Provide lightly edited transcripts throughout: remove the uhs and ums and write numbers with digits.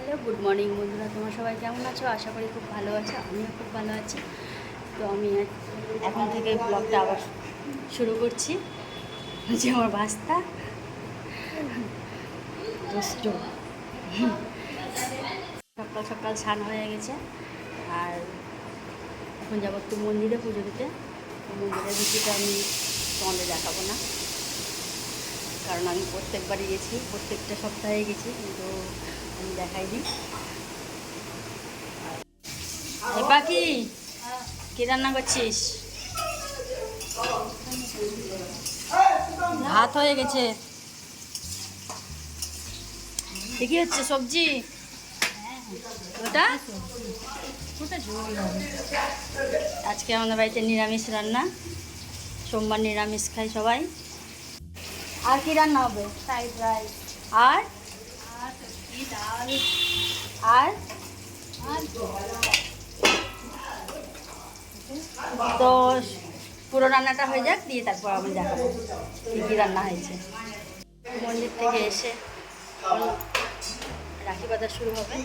Hello, good morning বন্ধুরা। তোমরা সবাই কেমন আছো? আশা করি খুব ভালো আছো। আমিও খুব ভালো আছি। তো আমি এখন থেকে ব্লগটা আবার শুরু করছি। হচ্ছে আমার বাস্তা দুষ্টু। সকাল সকাল স্নান হয়ে গেছে, আর এখন যাবো একটু মন্দিরে পুজো দিতে। মন্দিরের ভিডিওটা আমি তোমাদের দেখাবো না, কারণ আমি প্রত্যেকবারই গেছি, প্রত্যেকটা সপ্তাহে গেছি, কিন্তু আমি দেখাইনি। বাকি কি রান্না করছিস? ভাত হয়ে গেছে। কি হচ্ছে সবজি ওটা? আজকে আমাদের বাড়িতে নিরামিষ রান্না, সোমবার নিরামিষ খাই সবাই। আর কি রান্না হবে? ফ্রাইড রাইস আর ডাল আর তো পুরো রান্নাটা হয়ে যাক, দিয়ে তারপর আমি দেখাবো কী কী রান্না হয়েছে। মন্দির থেকে এসে রাখি বাঁধা শুরু হবে,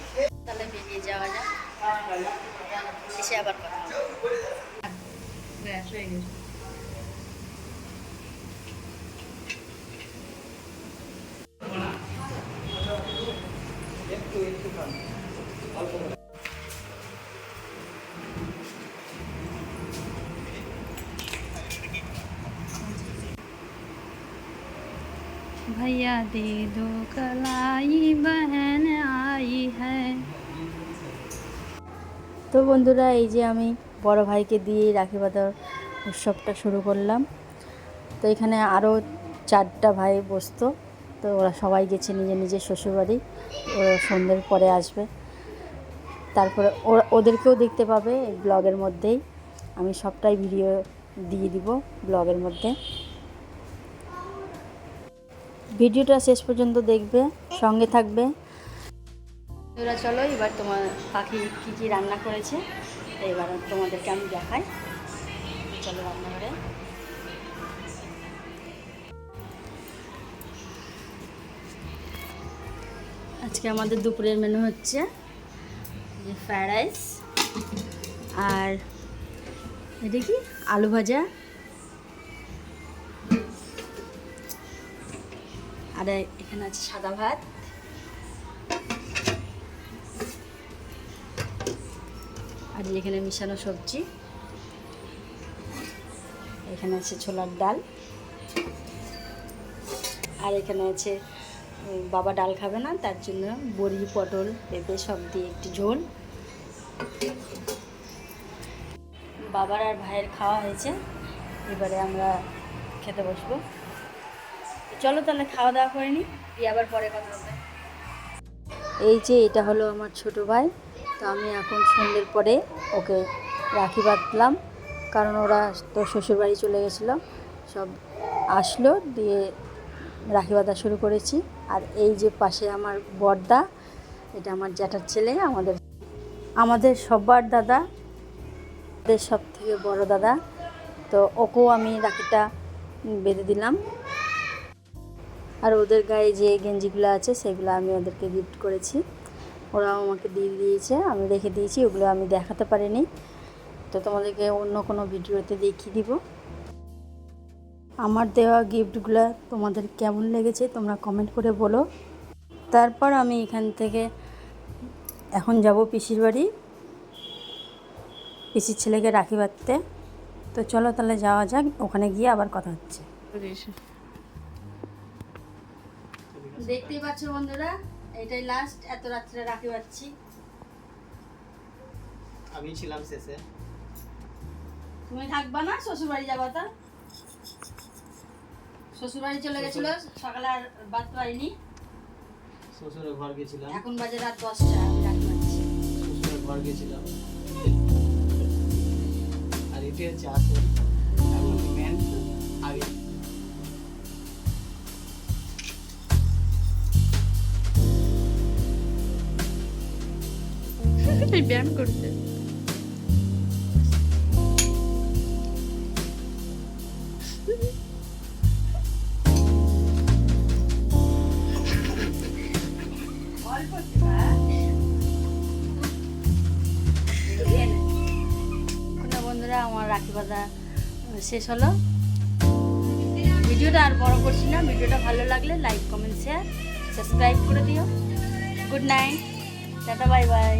তাহলে বেরিয়ে যাওয়া যাক, এসে আবার কথা হবে। भैया दे दो कलाई बहन आई है। তো বন্ধুরা, এই যে আমি বড় ভাইকে দিয়ে রাখি বাঁধার উৎসবটা শুরু করলাম। তো এখানে আরও 4টা ভাই বসতো, তো ওরা সবাই গেছে নিজের নিজের শ্বশুরবাড়ি। ওরা সন্ধ্যের পরে আসবে, তারপরে ওদেরকেও দেখতে পাবে এই ব্লগের মধ্যেই। আমি সবটাই ভিডিও দিয়ে দিব ব্লগের মধ্যে। ভিডিওটা শেষ পর্যন্ত দেখবে, সঙ্গে থাকবে। তোরা চলো, এবার তোমার পাখি কী কী রান্না করেছে এবার তোমাদেরকে আমি দেখাই। চলো রান্নাঘরে। আজকে আমাদের দুপুরের মেনু হচ্ছে যে ফ্রায়েড রাইস, আর এটা কি আলু ভাজা, আর এখানে আছে সাদা ভাত, আর এখানে মিশানো সবজি, এখানে আছে ছোলার ডাল, আর এখানে আছে বাবা ডাল খাবে না, তার জন্য বড়ি পটল পেঁপে সব দিয়ে একটু ঝোল। বাবার আর ভাইয়ের খাওয়া হয়েছে, এবারে আমরা খেতে বসবো। চলো তাহলে খাওয়া দাওয়া করে নিই, দিয়ে আবার পরে কথা হবে। এই যে এটা হলো আমার ছোট ভাই। তো আমি এখন সন্ধ্যের পরে ওকে রাখি বাঁধলাম, কারণ ওরা তো শ্বশুরবাড়ি চলে গেছিলো, সব আসলো, দিয়ে রাখি বাঁধা শুরু করেছি। আর এই যে পাশে আমার বড়দা, এটা আমার জ্যাঠার ছেলে, আমাদের সবার দাদা, ওদের সব থেকে বড় দাদা। তো ওকেও আমি রাখিটা বেঁধে দিলাম। আর ওদের গায়ে যে গেঞ্জিগুলো আছে সেগুলো আমি ওদেরকে গিফট করেছি, ওরাও আমাকে দিয়ে দিয়েছে, আমি রেখে দিয়েছি। ওগুলো আমি দেখাতে পারিনি, তো তোমাদেরকে অন্য কোনো ভিডিওতে দেখিয়ে দিব। আমার দেওয়া গিফটগুলো তোমাদের কেমন লেগেছে তোমরা কমেন্ট করে বলো। তারপর আমি এখান থেকে এখন যাব পিসির বাড়ি, পিসির ছেলেকে রাখি বাঁধতে। তো চলো তাহলে যাওয়া যাক, ওখানে গিয়ে আবার কথা হচ্ছে। দেখতেই পাচ্ছ বন্ধুরা, এটাই লাস্ট, এত রাত্রে রাখি বাঁধছি। আমি ছিলাম শেষে। তুমি থাকবা না? শ্বশুরবাড়ি যাবা? তা শ্বশুরবাড়ি চলে গেছিল, সকালে আর বাঁধতে পারিনি। শ্বশুরের ঘর গেছিলাম, এখন বাজে রাত 10টা, আমি রাখি বাঁধছি। শ্বশুরের ঘর গেছিলাম। আর এটি হচ্ছে আসল, এখন মেন আগে। ব্যায়াম করতে অল্প আমার রাখি বাঁধা শেষ হলো। ভিডিওটা আর বড় করছি না। ভিডিওটা ভালো লাগলে লাইক কমেন্ট শেয়ার সাবস্ক্রাইব করে দিও। Good night, tata, bye bye.